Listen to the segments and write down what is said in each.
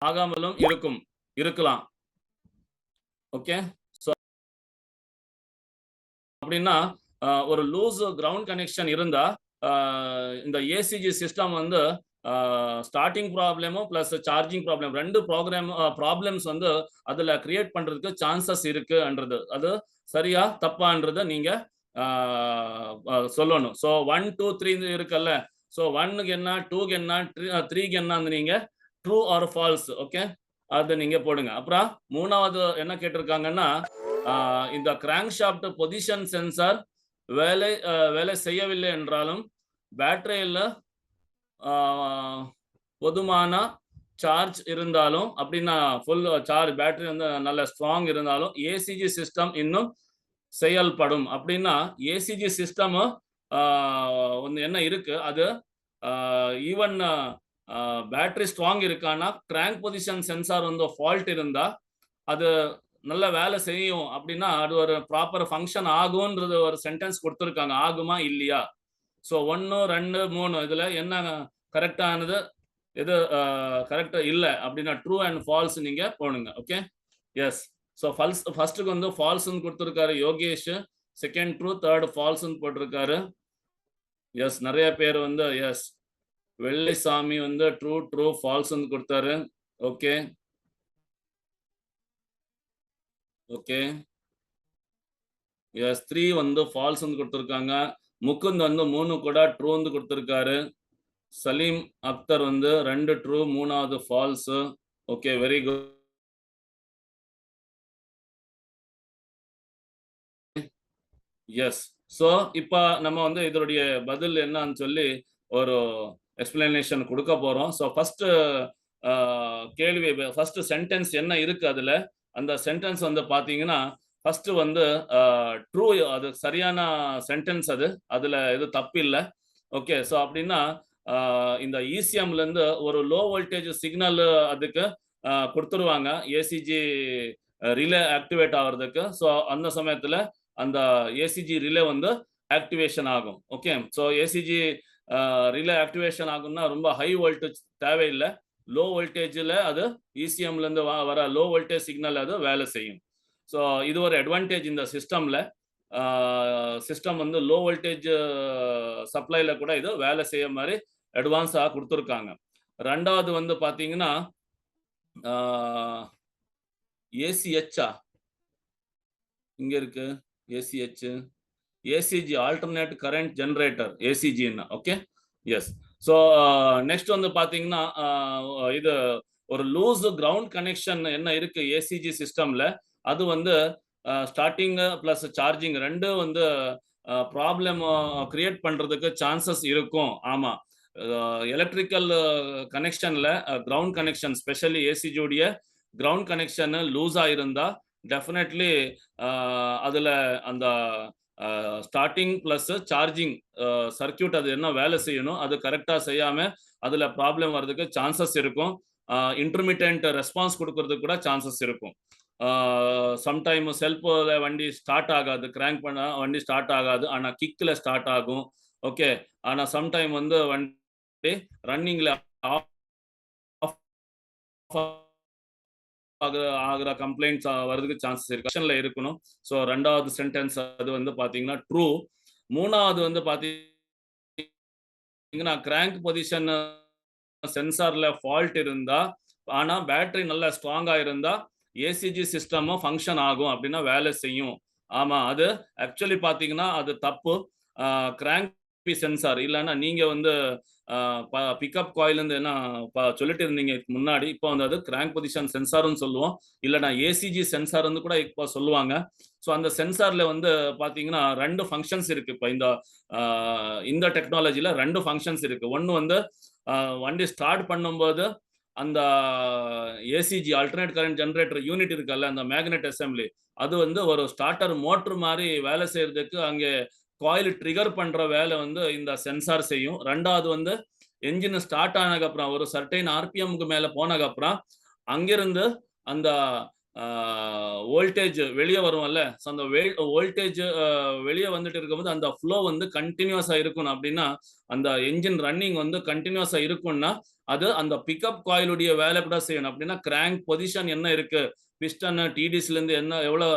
ஆகாமலும் இருக்கலாம். Okay. So அப்படின்னா ஒரு லூஸ் கிரவுண்ட் கனெக்ஷன் இருந்தா இந்த ஏசிஜி சிஸ்டம் வந்து ஸ்டார்டிங் ப்ராப்ளமும் பிளஸ் சார்ஜிங் ப்ராப்ளம் ரெண்டு ப்ராப்ளம்ஸ் வந்து அதுல கிரியேட் பண்றதுக்கு சான்சஸ் இருக்குன்றது அது சரியா தப்பான்றத நீங்க சொல்லணும். ஸோ 1 2 3 இருக்குல்ல. ஸோ 1க்கு என்ன, 2க்கு என்ன, 3க்கு என்ன நீங்க ட்ரூ ஆர் ஃபால்ஸ். ஓகே, அதை நீங்க போடுங்க. அப்புறம் மூணாவது என்ன கேட்டிருக்காங்கன்னா இந்த கிராங்க் ஷாஃப்ட் பொசிஷன் சென்சார் வேலை செய்யவில்லை என்றாலும் பேட்டரியில் போதுமான சார்ஜ் இருந்தாலும் அப்படின்னா ஃபுல் சார்ஜ் பேட்டரி வந்து நல்ல ஸ்ட்ராங் இருந்தாலும் ஏசிஜி சிஸ்டம் இன்னும் செயல்படும். அப்படின்னா ஏசிஜி சிஸ்டம் ஒன்று என்ன இருக்கு, அது ஈவன் பேட்டரி ஸ்ட்ராங் இருக்கான்னா கிராங்க் பொசிஷன் சென்சார் வந்து ஃபால்ட் இருந்தா அது நல்ல வேலை செய்யும். அப்படின்னா அது ஒரு ப்ராப்பர் ஃபங்க்ஷன் ஆகும்ன்றது ஒரு சென்டென்ஸ் கொடுத்துருக்காங்க. ஆகுமா இல்லையா? ஸோ 1 2 3 இதுல என்ன கரெக்டானது, எது கரெக்டா இல்லை அப்படின்னா ட்ரூ அண்ட் ஃபால்ஸ் நீங்க போடுங்க. Okay, yes. ஸோ ஃபர்ஸ்ட்டுக்கு வந்து ஃபால்ஸ்ன்னு கொடுத்துருக்காரு யோகேஷ், செகண்ட் ட்ரூ, தேர்ட் ஃபால்ஸ்ன்னு போட்டிருக்காரு. எஸ், நிறைய பேர் வந்து எஸ். வெள்ளைசாமி வந்து ட்ரூ ஃபால்ஸ்ன்னு கொடுத்தாரு. Okay okay, S. 3 வந்து ஃபால்ஸ்ன்னு கொடுத்துருக்காங்க. முகுந்த் வந்து 3 கூட ட்ரூன்னு கொடுத்துருக்காரு. சலீம் அக்தர் வந்து 2 ட்ரூ, 3வது false. Okay, very good. Yes. So இப்போ நம்ம வந்து இதனுடைய பதில் என்னன்னு சொல்லி ஒரு எக்ஸ்பிளனேஷன் கொடுக்க போறோம். ஸோ ஃபர்ஸ்ட் கேள்வி, ஃபர்ஸ்ட் சென்டென்ஸ் என்ன இருக்கு அதுல, அந்த சென்டென்ஸ் வந்து பாத்தீங்கன்னா ஃபர்ஸ்ட் வந்து ட்ரூ, அது சரியான சென்டென்ஸ், அதுல எதுவும் தப்பு இல்லை. ஓகே, ஸோ அப்படின்னா இந்த இசிஎம்ல இருந்து ஒரு லோ வோல்டேஜ் சிக்னல் அதுக்கு கொடுத்துருவாங்க ஏசிஜி ரிலே ஆக்டிவேட் ஆகிறதுக்கு. ஸோ அந்த சமயத்துல அந்த ஏசிஜி ரிலே வந்து ஆக்டிவேஷன் ஆகும். Okay, so ACG relay activation ஆகும்னா ரொம்ப ஹை வோல்டேஜ் தேவையில்லை, லோ வோல்டேஜில் அது இசிஎம்ல இருந்து வர லோ வோல்டேஜ் சிக்னல் அது வேலை செய்யும். ஸோ இது ஒரு அட்வான்டேஜ் இந்த சிஸ்டம்ல. சிஸ்டம் வந்து லோ வோல்டேஜ் சப்ளைல கூட இது வேலை செய்ய மாதிரி அட்வான்ஸாக கொடுத்துருக்காங்க. ரெண்டாவது வந்து பார்த்தீங்கன்னா ஏசிஹெச்சா இங்க இருக்கு, ACH, ACG alternate current generator, ஏசிஜின்னு. Okay, yes. ஸோ நெக்ஸ்ட் வந்து பார்த்தீங்கன்னா இது ஒரு லூஸ் கிரவுண்ட் கனெக்ஷன் என்ன இருக்கு ஏசிஜி சிஸ்டம்ல, அது வந்து ஸ்டார்டிங் பிளஸ் சார்ஜிங் ரெண்டும் வந்து ப்ராப்ளம் கிரியேட் பண்றதுக்கு சான்சஸ் இருக்கும். ஆமா, எலக்ட்ரிக்கல் கனெக்ஷன்ல கிரவுண்ட் கனெக்ஷன், ஸ்பெஷலி ஏசிஜியோடைய கிரவுண்ட் கனெக்ஷன் லூஸா இருந்தா டெஃபினெட்லி அதுல அந்த ஸ்டார்டிங் பிளஸ் சார்ஜிங் சர்க்கியூட் அது என்ன வேலை செய்யணும் அது கரெக்டா செய்யாம அதுல ப்ராப்ளம் வர்றதுக்கு சான்சஸ் இருக்கும். இன்டர்மீடியன்ட் ரெஸ்பான்ஸ் கொடுக்கறதுக்கு கூட சான்சஸ் இருக்கும். சம்டைம் செல்ஃப்ல வண்டி ஸ்டார்ட் ஆகாது, கிராங்க் பண்ண வண்டி ஸ்டார்ட் ஆகாது, ஆனா கிக்ல ஸ்டார்ட் ஆகும். ஓகே, ஆனா சம்டைம் வந்து வண்டி ரன்னிங்ல ஆகிற கம்ப்ளைண்ட்ஸ் வர்றதுக்கு சான்சஸ் இருக்கு, இருக்கணும். ஸோ ரெண்டாவது சென்டென்ஸ் அது வந்து பாத்தீங்கன்னா ட்ரூ. மூணாவது வந்து பாத்தீங்கன்னா கிராங்க் பொசிஷன் சென்சார்ல ஃபால்ட் இருந்தா ஆனா பேட்டரி நல்லா ஸ்ட்ராங்கா இருந்தா ஏசிஜி சிஸ்டமும் ஃபங்க்ஷன் ஆகும், அப்படின்னா வேலை செய்யும். ஆமா, அது ஆக்சுவலி பாத்தீங்கன்னா அது தப்பு. கிராங்க் சென்சார் இல்லைன்னா நீங்க வந்து பிக்கப் காயிலிருந்து என்ன சொல்லிட்டு இருந்தீங்க முன்னாடி, இப்போ வந்து அது கிராங்க் பொசிஷன் சென்சார்னு சொல்லுவோம், இல்லைனா ஏசிஜி சென்சார் வந்து கூட இப்போ சொல்லுவாங்க. ஸோ அந்த சென்சார்ல வந்து பாத்தீங்கன்னா ரெண்டு ஃபங்க்ஷன்ஸ் இருக்கு. இப்போ இந்த டெக்னாலஜில ரெண்டு ஃபங்க்ஷன்ஸ் இருக்கு. ஒன்று வந்து வண்டி ஸ்டார்ட் பண்ணும்போது அந்த ACG alternate current generator unit இருக்குல்ல, அந்த மேக்னெட் அசம்பிளி, அது வந்து ஒரு ஸ்டார்டர் மோட்டர் மாதிரி வேலை செய்யறதுக்கு அங்கே காயில் ட்ரிகர் பண்ற வேலை வந்து இந்த சென்சார் செய்யும். ரெண்டாவது வந்து என்ஜின் ஸ்டார்ட் ஆனதுக்கு அப்புறம் ஒரு சர்டைன் ஆர்பிஎம்க்கு மேல போனதுக்கு அப்புறம் அங்கிருந்து அந்த வோல்டேஜ் வெளியே வரும்ல, ஸோ அந்த வோல்டேஜ் வெளியே வந்துட்டு இருக்கும்போது அந்த ஃப்ளோ வந்து கண்டினியூஸா இருக்கணும். அப்படின்னா அந்த என்ஜின் ரன்னிங் வந்து கண்டினியூஸா இருக்கும்னா அது அந்த பிக்கப் காயிலுடைய வேலை கூட செய்யணும். அப்படின்னா கிராங்க் பொசிஷன் என்ன இருக்கு, பிஸ்டன் டிடிஸ்ல இருந்து என்ன எவ்வளவு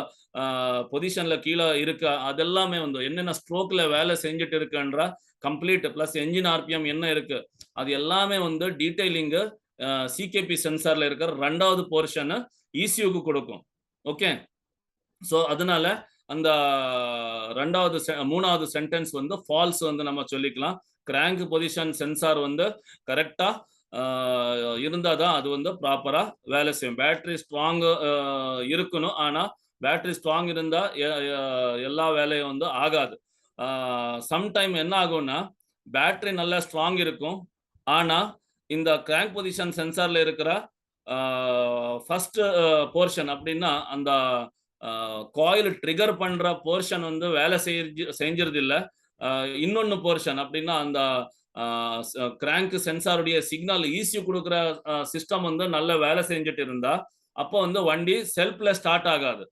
பொசிஷன்ல கீழே இருக்கு, அதெல்லாமே வந்து என்னென்ன ஸ்ட்ரோக்ல வேலை செஞ்சுட்டு இருக்குன்ற கம்ப்ளீட் பிளஸ் என்ஜின் ஆர்பிஎம் என்ன இருக்கு, அது எல்லாமே வந்து டீடைலிங்கு சிகேபி சென்சார்ல இருக்கிற 2வது போர்ஷன் இசியூக்கு கொடுக்கும். ஓகே, ஸோ அதனால அந்த 3வது சென்டென்ஸ் வந்து ஃபால்ஸ் வந்து நம்ம சொல்லிக்கலாம். கிராங்க் பொசிஷன் சென்சார் வந்து கரெக்டா இருந்தால் தான் அது வந்து ப்ராப்பரா வேலை செய்யும். பேட்டரி ஸ்ட்ராங் இருக்கணும், ஆனா பேட்டரி ஸ்ட்ராங் இருந்தா எல்லா வேலையும் வந்து ஆகாது. சம்டைம் என்ன ஆகும்னா பேட்டரி நல்லா ஸ்ட்ராங் இருக்கும், ஆனா இந்த கிராங்க் பொசிஷன் சென்சார்ல இருக்கிற ஃபர்ஸ்ட் போர்ஷன் அப்படின்னா அந்த காயில் ட்ரிகர் பண்ற போர்ஷன் வந்து வேலை செஞ்சிருது இல்ல. இன்னொன்னு போர்ஷன் அப்படின்னா அந்த கிராங்க் சென்சாருடைய சிக்னல் ஈஸி கொடுக்குற சிஸ்டம் வந்து நல்ல வேலை செஞ்சுட்டு இருந்தா அப்போ வந்து வண்டி செல்ஃப்ல ஸ்டார்ட் ஆகாது.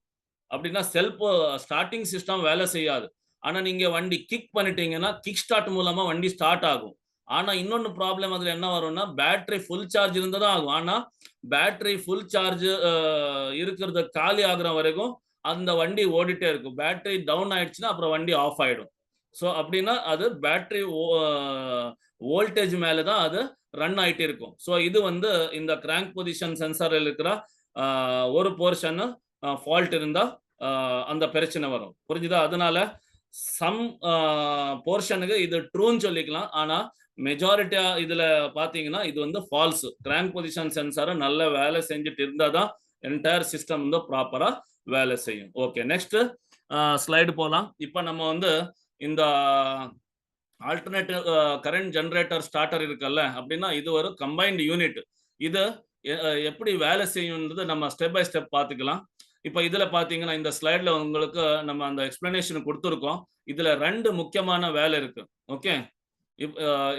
அப்படின்னா செல்ஃப் ஸ்டார்டிங் சிஸ்டம் வேலை செய்யாது. ஆனா நீங்க வண்டி கிக் பண்ணிட்டீங்கன்னா கிக் ஸ்டார்ட் மூலமா வண்டி ஸ்டார்ட் ஆகும். ஆனா இன்னொன்னு ப்ராப்ளம் அதுல என்ன வரும்னா பேட்டரி ஃபுல் சார்ஜ் இருந்தா தான் ஆகும். ஆனா பேட்டரி ஃபுல் சார்ஜ் இருக்கிறது காலி ஆகுற வரைக்கும் அந்த வண்டி ஓடிட்டே இருக்கும். பேட்டரி டவுன் ஆயிடுச்சுன்னா அப்புறம் வண்டி ஆஃப் ஆயிடும். ஸோ அப்படின்னா அது பேட்டரி வோல்டேஜ் மேல தான் அது ரன் ஆயிட்டே இருக்கும். ஸோ இது வந்து இந்த கிராங்க் பொசிஷன் சென்சாரில் இருக்கிற ஒரு போர்ஷன் ஃபால்ட் இருந்தா அந்த பிரச்சனை வரும். புரிஞ்சுதா? அதனால சம் போர்ஷனுக்கு இது ட்ரூன்னு சொல்லிக்கலாம். ஆனா மெஜாரிட்டியா இதுல பாத்தீங்கன்னா இது வந்து ஃபால்ஸ். கிராங்க் பொசிஷன் சென்சார் நல்ல வேலை செஞ்சுட்டு இருந்தா தான் என்டையர் சிஸ்டம் வந்து ப்ராப்பரா வேலை செய்யும். ஓகே, நெக்ஸ்ட் ஸ்லைடு போலாம். இப்போ நம்ம வந்து இந்த ஆல்டர்னேட்டிவ் கரண்ட் ஜெனரேட்டர் ஸ்டார்டர் இருக்குல்ல, அப்படின்னா இது ஒரு கம்பைன்டு யூனிட். இது எப்படி வேலை செய்யும்ன்றது நம்ம ஸ்டெப் பை ஸ்டெப் பார்த்துக்கலாம். இப்போ இதுல பாத்தீங்கன்னா இந்த ஸ்லைட்ல உங்களுக்கு நம்ம அந்த எக்ஸ்பிளனேஷன் கொடுத்துருக்கோம். இதுல 2 முக்கியமான வேலை இருக்கு. ஓகே,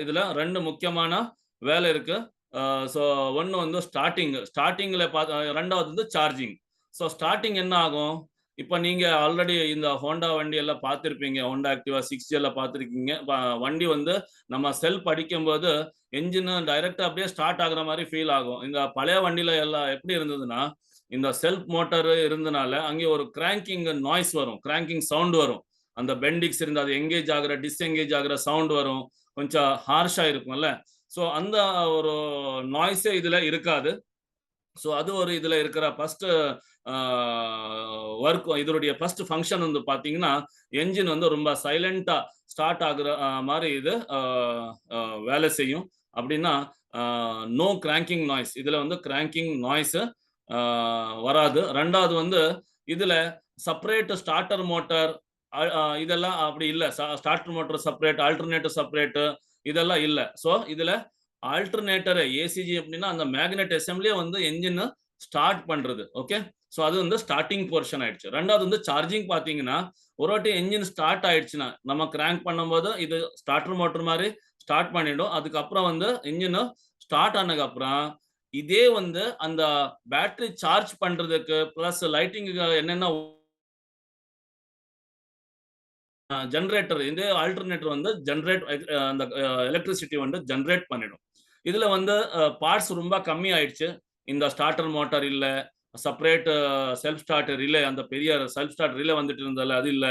இதுல 2 முக்கியமான வேலை இருக்கு. ஸோ ஒன்று வந்து ஸ்டார்டிங்கில் 2வது வந்து சார்ஜிங். ஸோ ஸ்டார்டிங் என்ன ஆகும், இப்போ நீங்க ஆல்ரெடி இந்த ஹோண்டா வண்டி எல்லாம் பார்த்துருப்பீங்க. ஹோண்டா ஆக்டிவா 6G எல்லாம் பார்த்துருக்கீங்க. வண்டி வந்து நம்ம செல்ஃப் அடிக்கும்போது என்ஜின் டைரக்டா அப்படியே ஸ்டார்ட் ஆகுற மாதிரி ஃபீல் ஆகும். இந்த பழைய வண்டியில எல்லாம் எப்படி இருந்ததுன்னா இந்த செல்ஃப் மோட்டார் இருந்தனால அங்கே ஒரு கிராங்கிங் நாய்ஸ் வரும், கிராங்கிங் சவுண்ட் வரும். அந்த பெண்டிக்ஸ் இருந்து அது எங்கேஜ் ஆகுற டிஸ்எங்கேஜ் ஆகுற சவுண்ட் வரும், கொஞ்சம் ஹார்ஷா இருக்கும்ல. ஸோ அந்த ஒரு நாய்ஸே இதுல இருக்காது. ஸோ அது ஒரு இதுல இருக்கிற ஃபர்ஸ்ட் ஒர்க். இதனுடைய ஃபர்ஸ்ட் ஃபங்க்ஷன் வந்து பாத்தீங்கன்னா என்ஜின் வந்து ரொம்ப சைலண்டா ஸ்டார்ட் ஆகுற மாதிரி இது வேலை செய்யும். அப்படின்னா நோ கிராங்கிங் நாய்ஸ். இதுல வந்து கிராங்கிங் நாய்ஸ் வராது. 2வது வந்து இதுல செப்பரேட் ஸ்டார்டர் மோட்டார் இதெல்லாம் அப்படி இல்லை. Starter motor separate, alternator separate இதெல்லாம் இல்லை. ஸோ இதுல ஆல்டர்னேட்டர் ஏசிஜி அப்படின்னா அந்த மேக்னெட் அசெம்பிளியே வந்து என்ஜின் ஸ்டார்ட் பண்றது. ஓகே, ஸோ அது வந்து ஸ்டார்டிங் போர்ஷன் ஆயிடுச்சு. 2வது வந்து சார்ஜிங் பாத்தீங்கன்னா ஒரு வாட்டி என்ஜின் ஸ்டார்ட் ஆயிடுச்சுன்னா நம்ம கிராங்க் பண்ணும்போது இது ஸ்டார்டர் மோட்டர் மாதிரி ஸ்டார்ட் பண்ணிடும். அதுக்கப்புறம் வந்து இன்ஜின் ஸ்டார்ட் ஆனதுக்கு அப்புறம் இதே வந்து அந்த பேட்டரி சார்ஜ் பண்றதுக்கு பிளஸ் லைட்டிங்கு என்னென்ன ஜெனரேட்டர், இதே ஆல்டர்னேட்டர் வந்து ஜெனரேட் அந்த எலக்ட்ரிசிட்டி வந்து ஜெனரேட் பண்ணிடும். இதுல வந்து பார்ட்ஸ் ரொம்ப கம்மி ஆயிடுச்சு. இந்த ஸ்டார்டர் மோட்டார் இல்ல, செப்பரேட் செல்ஃப் ஸ்டார்ட் ரிலே, அந்த பெரிய செல்ஃப் ஸ்டார்ட் ரிலே வந்துட்டு இருந்ததுல அது இல்ல.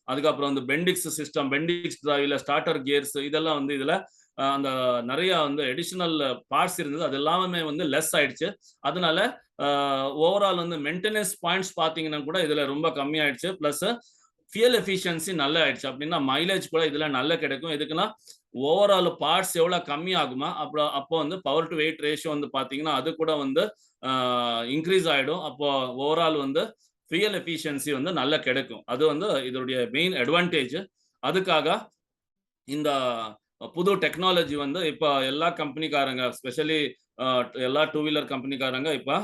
அதுக்கப்புறம் வந்து பெண்டிக்ஸ் சிஸ்டம், பெண்டிக்ஸ் டிரைவ்ல ஸ்டார்டர் கியர்ஸ் இதெல்லாம் வந்து இதுல அந்த நிறைய வந்து எடிஷனல் பார்ட்ஸ் இருந்தது. அது எல்லாமே வந்து லெஸ் ஆயிடுச்சு. அதனால ஓவரால் வந்து மெயின்டெனன்ஸ் பாயிண்ட்ஸ் பாத்தீங்கன்னா கூட இதுல ரொம்ப கம்மி ஆயிடுச்சு. பிளஸ் ஃபியல் எஃபிஷியன்சி நல்லா ஆயிடுச்சு. அப்படின்னா மைலேஜ் கூட இதுல நல்லா கிடைக்கும். எதுக்குன்னா ஓவரால் பார்ட்ஸ் எவ்வளவு கம்மி ஆகுமா அப்போ வந்து பவர் டு வெயிட் ரேஷியோ வந்து பாத்தீங்கன்னா அது கூட வந்து இன்க்ரீஸ் ஆயிடும். அப்போ ஓவரால் வந்து ஃபியல் எஃபிஷியன்சி வந்து நல்லா கிடைக்கும். அது வந்து இதோடைய மெயின் அட்வான்டேஜ். அதுக்காக இந்த புது டெக்னாலஜி வந்து இப்போ எல்லா கம்பெனிக்காரங்க, ஸ்பெஷலி எல்லா 2 வீலர் கம்பெனிக்காரங்க இப்போ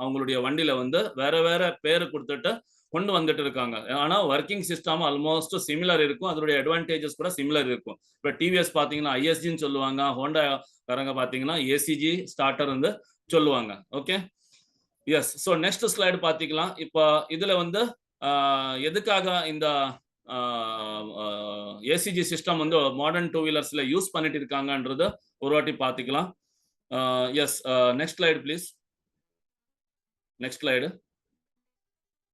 அவங்களுடைய வண்டியில வந்து வேற வேற பேரு கொடுத்துட்டு கொண்டு வந்துட்டு இருக்காங்க. ஆனா ஒர்க்கிங் சிஸ்டம் ஆல்மோஸ்ட் சிமிலர் இருக்கும். அதனுடைய அட்வான்டேஜஸ் கூட சிமிலர் இருக்கும். இப்போ டிவிஎஸ் பாத்தீங்கன்னா ஐஎஸ்ஜின்னு சொல்லுவாங்க, ஹோண்டா காரங்க பாத்தீங்கன்னா ஏசிஜி ஸ்டார்டர் வந்து சொல்லுவாங்க. Okay, yes. So next slide பார்த்திக்கலாம். இப்போ இதுல வந்து எதுக்காக இந்த ஏசிஜி சிஸ்டம் வந்து மாடர்ன் டூ வீலர்ஸ்ல யூஸ் பண்ணிட்டு இருக்காங்கன்றது ஒரு வாட்டி பார்த்துக்கலாம். Yes. Next slide please. Next slide.